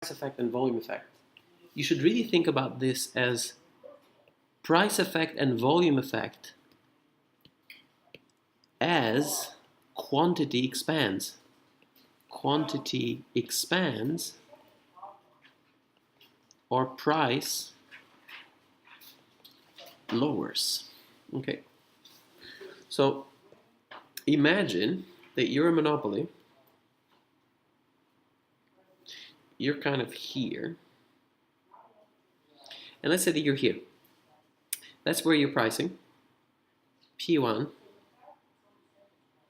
effect and volume effect. You should really think about this as price effect and volume effect as quantity expands. Quantity expands or price lowers. Okay. So imagine that you're a monopoly. You're kind of here. And let's say that you're here. That's where you're pricing, P1,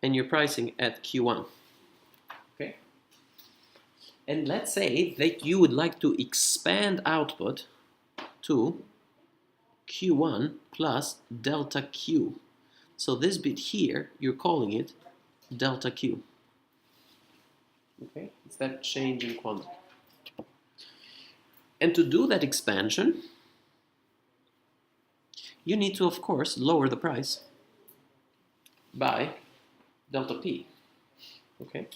and you're pricing at Q1. Okay? And let's say that you would like to expand output to Q1 plus delta Q. So this bit here, you're calling it delta Q. Okay? It's that change in quantity. And to do that expansion, you need to, of course, lower the price by delta P. Okay?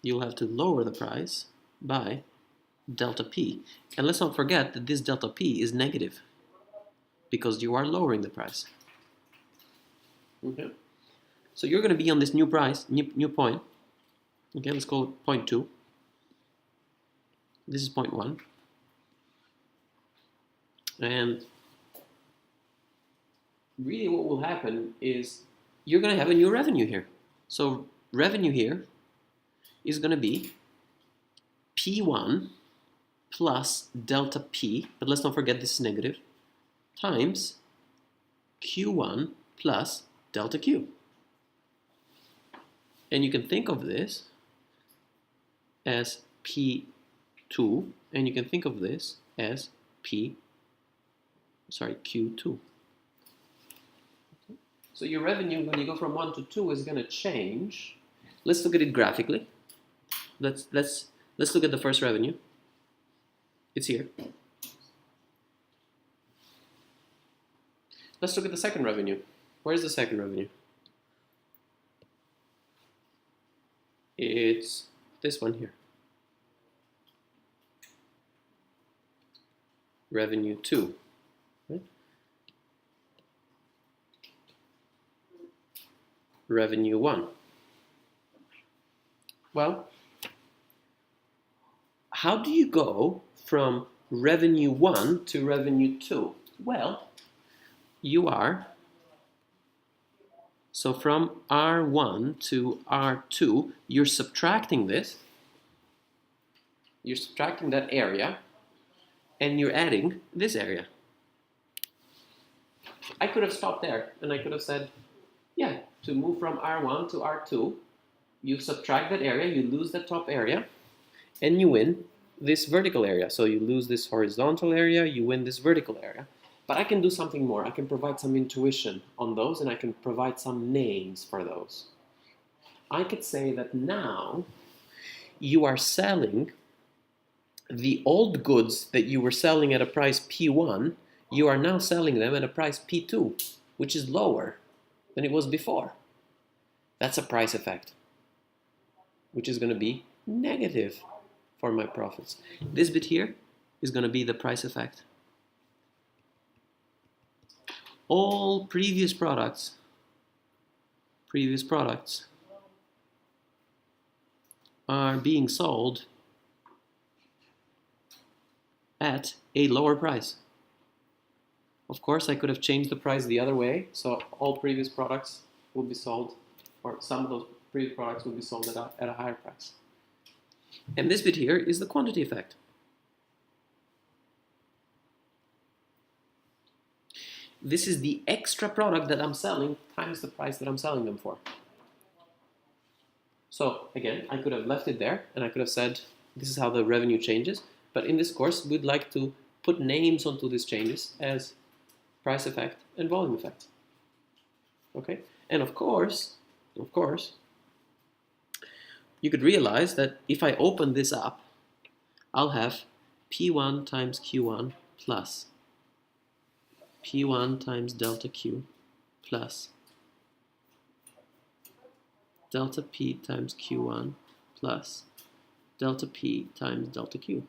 You'll have to lower the price by delta P. And let's not forget that this delta P is negative because you are lowering the price. Okay? So you're going to be on this new price, new point. Okay, let's call it point 2. This is point 1. And really what will happen is you're going to have a new revenue here. So revenue here is going to be P1 plus delta P, but let's not forget this is negative, times Q1 plus delta Q. And you can think of this as P2, and you can think of this as Q2. So your revenue, when you go from 1 to 2, is going to change. Let's look at it graphically. Let's look at the first revenue. It's here. Let's look at the second revenue. Where's the second revenue? It's this one here. Revenue 2. Right? Revenue 1. Well, how do you go from revenue 1 to revenue 2? Well, so from R1 to R2, you're subtracting this. You're subtracting that area, and you're adding this area. I could have stopped there, and I could have said, yeah, to move from R1 to R2, you subtract that area, you lose the top area, and you win this vertical area. So you lose this horizontal area, you win this vertical area. But I can do something more. I can provide some intuition on those, and I can provide some names for those. I could say that now you are selling the old goods that you were selling at a price P1, you are now selling them at a price P2, which is lower than it was before. That's a price effect, which is going to be negative for my profits. This bit here is going to be the price effect. All previous products are being sold at a lower price. Of course, I could have changed the price the other way, so all previous products will be sold, or some of those previous products will be sold at a higher price. And this bit here is the quantity effect. This is the extra product that I'm selling times the price that I'm selling them for. So again, I could have left it there, and I could have said, this is how the revenue changes. But in this course, we'd like to put names onto these changes as price effect and volume effect. Okay? And of course, you could realize that if I open this up, I'll have P1 times Q1 plus P1 times delta Q plus delta P times Q1 plus delta P times delta Q.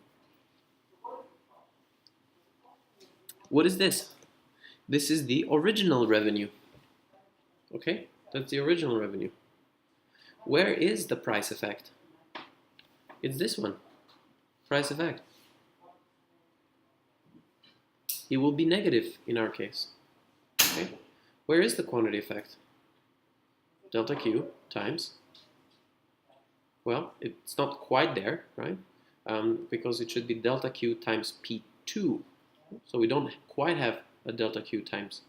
What is this? This is the original revenue. Okay, that's the original revenue. Where is the price effect? It's this one, price effect. It will be negative in our case. Okay, where is the quantity effect? Delta Q times, well, it's not quite there, right? Because it should be delta Q times P2. So we don't quite have a delta Q times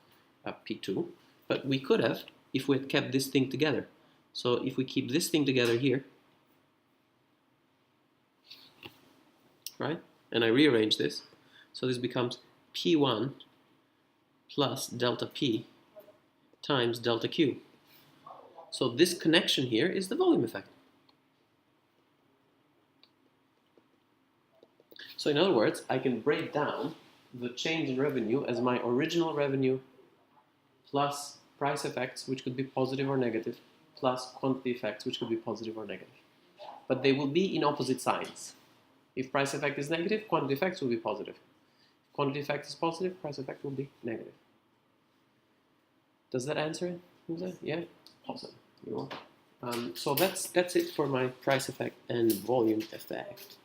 P2, but we could have if we had kept this thing together. So if we keep this thing together here, right, and I rearrange this, so this becomes P1 plus delta P times delta Q. So this connection here is the volume effect. So in other words, I can break down the change in revenue as my original revenue plus price effects, which could be positive or negative, plus quantity effects, which could be positive or negative. But they will be in opposite signs. If price effect is negative, quantity effects will be positive. If quantity effect is positive, price effect will be negative. Does that answer it? Yeah? Awesome. So that's it for my price effect and volume effect.